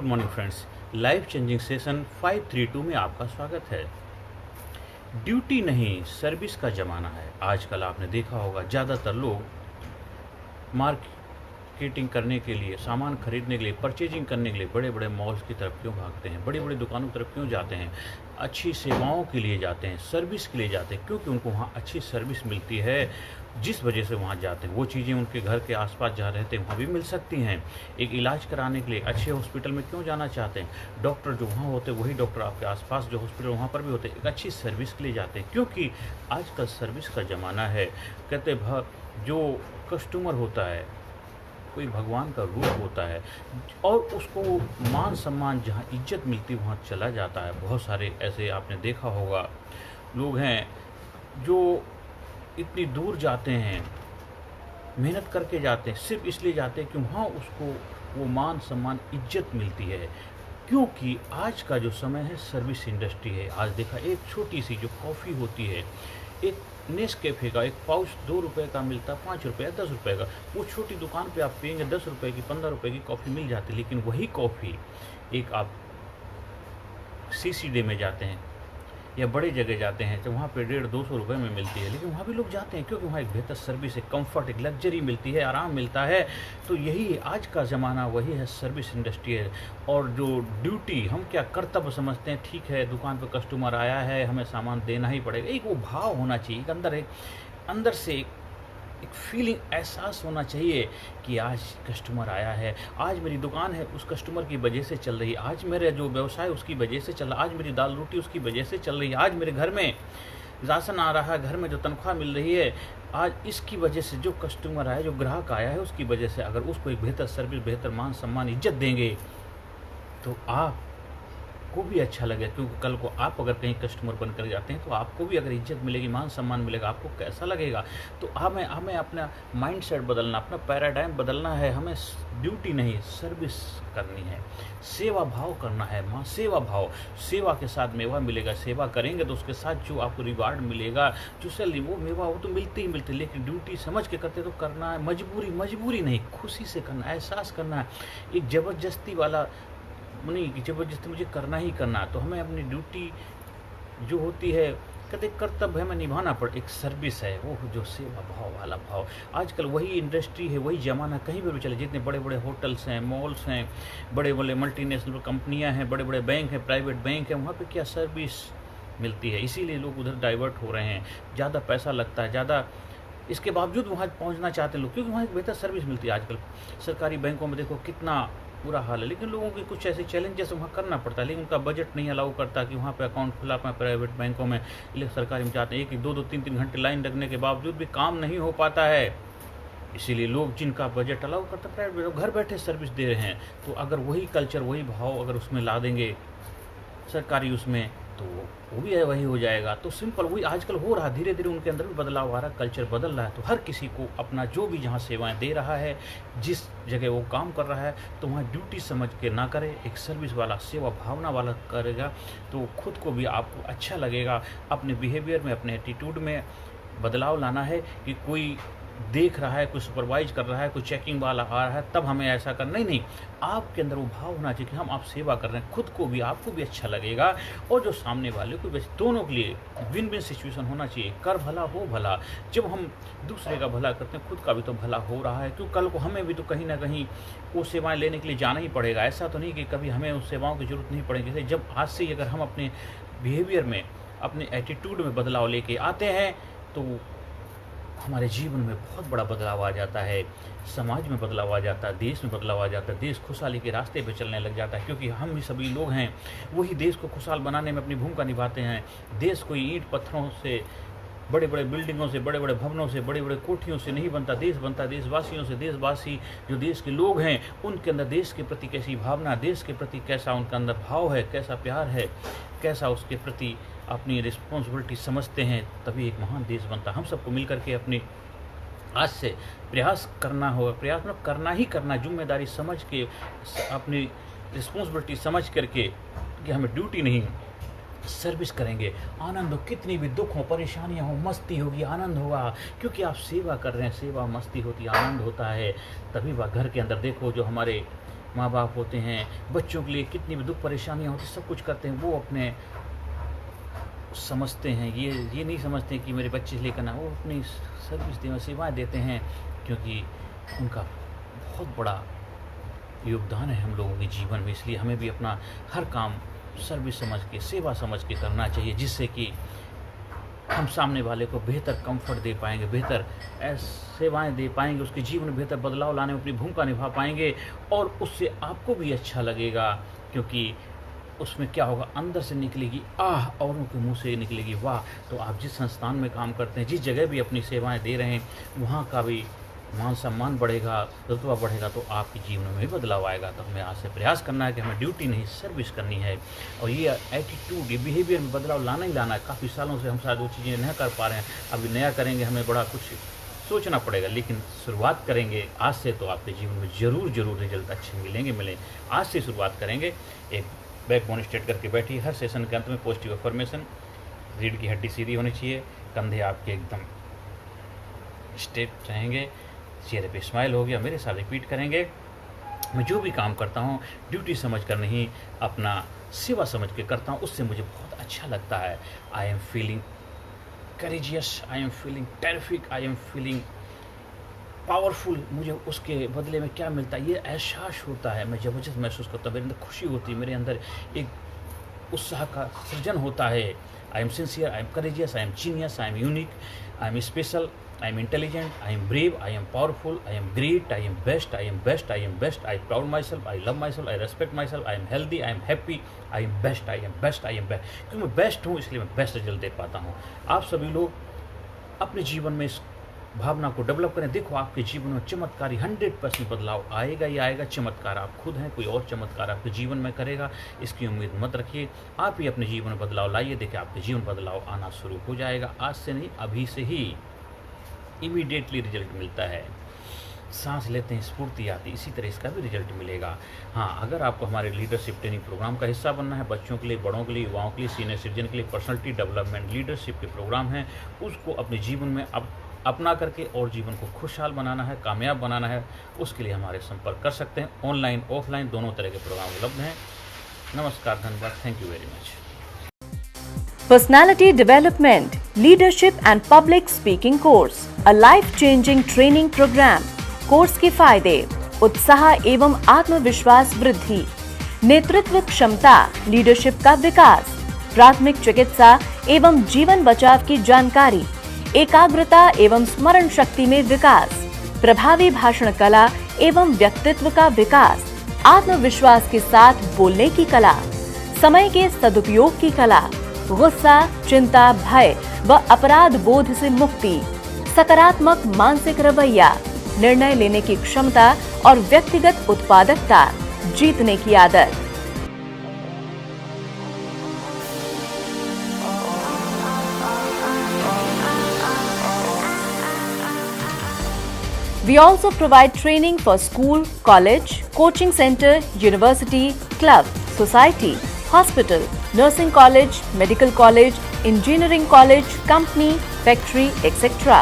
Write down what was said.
Good morning friends, life changing session 532 में आपका स्वागत है। ड्यूटी नहीं सर्विस का ज़माना है। आजकल आपने देखा होगा ज़्यादातर लोग मार्केटिंग करने के लिए, सामान खरीदने के लिए, परचेजिंग करने के लिए बड़े बड़े मॉल्स की तरफ क्यों भागते हैं, बड़ी बड़ी दुकानों की तरफ क्यों जाते हैं, अच्छी सेवाओं के लिए जाते हैं, सर्विस के लिए जाते हैं, क्योंकि उनको वहाँ अच्छी सर्विस मिलती है। जिस वजह से वहाँ जाते हैं वो चीज़ें उनके घर के आसपास जहाँ रहते हैं वहाँ भी मिल सकती हैं। एक इलाज कराने के लिए अच्छे हॉस्पिटल में क्यों जाना चाहते हैं, डॉक्टर जो वहाँ होते हैं वही डॉक्टर आपके आसपास जो हॉस्पिटल वहाँ पर भी होते हैं। एक अच्छी सर्विस के लिए जाते हैं क्योंकि आजकल सर्विस का ज़माना है। कहते जो कस्टमर होता है कोई भगवान का रूप होता है और उसको मान सम्मान जहाँ इज्जत मिलती वहाँ चला जाता है। बहुत सारे ऐसे आपने देखा होगा लोग हैं जो इतनी दूर जाते हैं, मेहनत करके जाते हैं, सिर्फ इसलिए जाते हैं कि वहाँ उसको वो मान सम्मान इज्जत मिलती है। क्योंकि आज का जो समय है सर्विस इंडस्ट्री है। आज देखा एक छोटी सी जो कॉफ़ी होती है, एक नेस्कैफे का एक पाउच 2 रुपये का मिलता, 5 रुपये 10 रुपये का, वो छोटी दुकान पे आप पिएंगे 10 रुपये की 15 रुपये की कॉफ़ी मिल जाती है। लेकिन वही कॉफ़ी एक आप सीसीडी में जाते हैं या बड़े जगह जाते हैं तो वहाँ पे 150-200 रुपये में मिलती है, लेकिन वहाँ भी लोग जाते हैं क्योंकि वहाँ एक बेहतर सर्विस है, कंफर्ट, एक लग्जरी मिलती है, आराम मिलता है। तो यही आज का ज़माना वही है, सर्विस इंडस्ट्री है। और जो ड्यूटी हम क्या कर्तव्य समझते हैं, ठीक है दुकान पर कस्टमर आया है हमें सामान देना ही पड़ेगा, एक वो भाव होना चाहिए, एक अंदर से एक फीलिंग, एहसास होना चाहिए कि आज कस्टमर आया है, आज मेरी दुकान है उस कस्टमर की वजह से चल रही है, आज मेरा जो व्यवसाय उसकी वजह से चल रहा है, आज मेरी दाल रोटी उसकी वजह से चल रही है, आज मेरे घर में राशन आ रहा है, घर में जो तनख्वाह मिल रही है, आज इसकी वजह से जो कस्टमर आया, जो ग्राहक आया है उसकी वजह से। अगर उसको एक बेहतर सर्विस, बेहतर मान सम्मान, इज्जत देंगे तो आप को भी अच्छा लगेगा। क्योंकि कल को आप अगर कहीं कस्टमर बनकर जाते हैं तो आपको भी अगर इज्जत मिलेगी, मान सम्मान मिलेगा, आपको कैसा लगेगा। तो हमें अपना माइंडसेट बदलना, अपना पैराडाइम बदलना है। हमें ड्यूटी नहीं सर्विस करनी है, सेवा भाव करना है। माँ सेवा भाव, सेवा के साथ मेवा मिलेगा, सेवा करेंगे तो उसके साथ जो आपको रिवार्ड मिलेगा, जो सैलरी, वो मेवा वो तो मिलती ही मिलती। लेकिन ड्यूटी समझ के करते तो करना है, मजबूरी नहीं, खुशी से करना, एहसास करना है। एक ज़बरदस्ती वाला नहीं कि ज़बरदस्ती मुझे करना ही करना। तो हमें अपनी ड्यूटी जो होती है, कहते कर्तव्य हमें निभाना पड़े, एक सर्विस है वो जो सेवा भाव वाला भाव। आजकल वही इंडस्ट्री है, वही ज़माना, कहीं पर भी चले, जितने बड़े बड़े होटल्स हैं, मॉल्स हैं, बड़े बड़े मल्टीनेशनल कंपनियां हैं, बड़े बड़े बैंक हैं, प्राइवेट बैंक हैं, वहाँ पे क्या सर्विस मिलती है। इसीलिए लोग उधर डाइवर्ट हो रहे हैं, ज़्यादा पैसा लगता है, ज़्यादा इसके बावजूद वहाँ पहुँचना चाहते हैं लोग क्योंकि वहाँ एक बेहतर सर्विस मिलती है। आजकल सरकारी बैंकों में देखो कितना बुरा हाल है, लेकिन लोगों की कुछ ऐसे चैलेंजेस वहाँ करना पड़ता है, लेकिन उनका बजट नहीं अलाउ करता कि वहाँ पे अकाउंट खुला पाए प्राइवेट बैंकों में। सरकारी में चाहते हैं 1-2 3 घंटे लाइन लगने के बावजूद भी काम नहीं हो पाता है। इसीलिए लोग जिनका बजट अलाउ करता है प्राइवेट, घर बैठे सर्विस दे रहे हैं। तो अगर वही कल्चर, वही भाव अगर उसमें ला देंगे सरकारी उसमें, तो वो भी वही हो जाएगा। तो सिंपल वही आजकल हो रहा, धीरे धीरे उनके अंदर भी बदलाव आ रहा है, कल्चर बदल रहा है। तो हर किसी को अपना जो भी जहाँ सेवाएं दे रहा है, जिस जगह वो काम कर रहा है, तो वहाँ ड्यूटी समझ के ना करे, एक सर्विस वाला, सेवा भावना वाला करेगा तो खुद को भी आपको अच्छा लगेगा। अपने बिहेवियर में, अपने एटीट्यूड में बदलाव लाना है कि कोई देख रहा है, कोई सुपरवाइज कर रहा है, कोई चेकिंग वाला आ रहा है तब हमें ऐसा करना नहीं। आपके अंदर वो भाव होना चाहिए कि हम आप सेवा कर रहे हैं, खुद को भी, आपको भी अच्छा लगेगा और जो सामने वाले को भी, दोनों के लिए विन विन सिचुएशन होना चाहिए। कर भला हो भला, जब हम दूसरे का भला करते हैं खुद का भी तो भला हो रहा है। क्यों कल को हमें भी तो कहीं ना कहीं वो सेवाएं लेने के लिए जाना ही पड़ेगा। ऐसा तो नहीं कि कभी हमें उस सेवाओं की जरूरत नहीं पड़ेगी। जैसे जब आज से ही अगर हम अपने बिहेवियर में, अपने एटीट्यूड में बदलाव लेके आते हैं तो हमारे जीवन में बहुत बड़ा बदलाव आ जाता है, समाज में बदलाव आ जाता है, देश में बदलाव आ जाता है, देश खुशहाली के रास्ते पे चलने लग जाता है। क्योंकि हम भी सभी लोग हैं वही देश को खुशहाल बनाने में अपनी भूमिका निभाते हैं। देश कोई ईंट पत्थरों से, बड़े बड़े बिल्डिंगों से, बड़े बड़े भवनों से, बड़े बड़े कोठियों से नहीं बनता। देश बनता देशवासियों से। देशवासी जो देश के लोग हैं उनके अंदर देश के प्रति कैसी भावना, देश के प्रति कैसा उनके अंदर भाव है, कैसा प्यार है, कैसा उसके प्रति अपनी रिस्पॉन्सिबिलिटी समझते हैं, तभी एक महान देश बनता। हम सबको मिलकर के अपनी आज से प्रयास करना होगा, प्रयास मतलब करना ही करना, जिम्मेदारी समझ के, अपनी रिस्पॉन्सिबिलिटी समझ करके कि हमें ड्यूटी नहीं सर्विस करेंगे। आनंद हो, कितनी भी दुख हो, परेशानियां हो, मस्ती होगी, आनंद होगा क्योंकि आप सेवा कर रहे हैं। सेवा मस्ती होती है, आनंद होता है। तभी वह घर के अंदर देखो जो हमारे माँ बाप होते हैं, बच्चों के लिए कितनी भी दुख परेशानियाँ होती, सब कुछ करते हैं, वो अपने समझते हैं, ये नहीं समझते कि मेरे बच्चे के लिए करना, वो अपनी सर्विस सेवाएँ देते हैं, क्योंकि उनका बहुत बड़ा योगदान है हम लोगों के जीवन में। इसलिए हमें भी अपना हर काम सर्विस समझ के, सेवा समझ के करना चाहिए, जिससे कि हम सामने वाले को बेहतर कंफर्ट दे पाएंगे, बेहतर सेवाएं दे पाएंगे, उसके जीवन में बेहतर बदलाव लाने में अपनी भूमिका निभा पाएंगे, और उससे आपको भी अच्छा लगेगा, क्योंकि उसमें क्या होगा, अंदर से निकलेगी आह, औरों के मुंह से निकलेगी वाह। तो आप जिस संस्थान में काम करते हैं, जिस जगह भी अपनी सेवाएं दे रहे हैं, वहाँ का भी मान सम्मान बढ़ेगा, रुतबा बढ़ेगा, तो आपके जीवन में भी बदलाव आएगा। तो हमें आज से प्रयास करना है कि हमें ड्यूटी नहीं सर्विस करनी है, और ये एटीट्यूड, ये बिहेवियर में बदलाव लाना ही लाना है। काफ़ी सालों से हम शायद वो चीज़ें नहीं कर पा रहे हैं, अभी नया करेंगे, हमें बड़ा कुछ सोचना पड़ेगा, लेकिन शुरुआत करेंगे आज से, तो आपके जीवन में ज़रूर रिजल्ट अच्छे मिलें। आज से शुरुआत करेंगे। एक बैकबोन स्ट्रेट करके बैठिए। हर सेशन के अंत में पॉजिटिव अफर्मेशन, रीढ़ की हड्डी सीधी होनी चाहिए, कंधे आपके एकदम स्ट्रेट रहेंगे, चेहरे पे स्माइल हो गया। मेरे साथ रिपीट करेंगे। मैं जो भी काम करता हूँ ड्यूटी समझ कर नहीं, अपना सेवा समझ के करता हूँ, उससे मुझे बहुत अच्छा लगता है। I am feeling courageous, I am feeling terrific, I am feeling powerful. मुझे उसके बदले में क्या मिलता है, ये एहसास होता है, मैं ज़बरदस्त महसूस करता हूँ, मेरे अंदर खुशी होती है, मेरे अंदर एक उत्साह का सृजन होता है। I am sincere, I am courageous, I am genius, I am unique, I am special, I am intelligent, I am brave, I am powerful, I am great, I am best, I am best, I am best, I proud myself, I love myself, I respect myself, I am healthy, I am happy, I am best, I am best, I am best। क्योंकि मैं best हूँ, इसलिए मैं best result दे पाता हूँ। आप सभी लोग अपने जीवन में इस भावना को डेवलप करें। देखो आपके जीवन में चमत्कारी 100% बदलाव आएगा ही आएगा। चमत्कार आप खुद हैं, कोई और चमत्कार आपके जीवन में करेगा, इसकी उम्मीद मत रखिए। आप ही अपने जीवन में बदलाव लाइए, देखिए आपके जीवन बदलाव आना शुरू हो जाएगा। आज से नहीं, अभी से ही इमीडिएटली रिजल्ट मिलता है। सांस लेते हैं, स्फूर्ति आती, इसी तरह इसका भी रिजल्ट मिलेगा। हाँ, अगर आपको हमारे लीडरशिप ट्रेनिंग प्रोग्राम का हिस्सा बनना है, बच्चों के लिए, बड़ों के लिए, युवाओं के लिए, सीनियर सिटीजन के लिए पर्सनालिटी डेवलपमेंट लीडरशिप के प्रोग्राम हैं, उसको अपने जीवन में अपना करके और जीवन को खुशहाल बनाना है, कामयाब बनाना है, उसके लिए हमारे संपर्क कर सकते हैं। ऑनलाइन ऑफलाइन दोनों तरह के प्रोग्राम उपलब्ध हैं। नमस्कार, धन्यवाद, thank you very much. Personality Development, Leadership and Public Speaking Course, a life-changing training program. Course के फायदे: उत्साह एवं आत्मविश्वास वृद्धि, नेतृत्व क्षमता, लीडरशिप का विकास, प्राथमिक चिकित्सा एवं जीवन बचाव की जानकारी, एकाग्रता एवं स्मरण शक्ति में विकास, प्रभावी भाषण कला एवं व्यक्तित्व का विकास, आत्मविश्वास के साथ बोलने की कला, समय के सदुपयोग की कला, गुस्सा, चिंता, भय व अपराध बोध से मुक्ति, सकारात्मक मानसिक रवैया, निर्णय लेने की क्षमता और व्यक्तिगत उत्पादकता, जीतने की आदत। We also provide training for school, college, coaching center, university, club, society, hospital, nursing college, medical college, engineering college, company, factory, etc.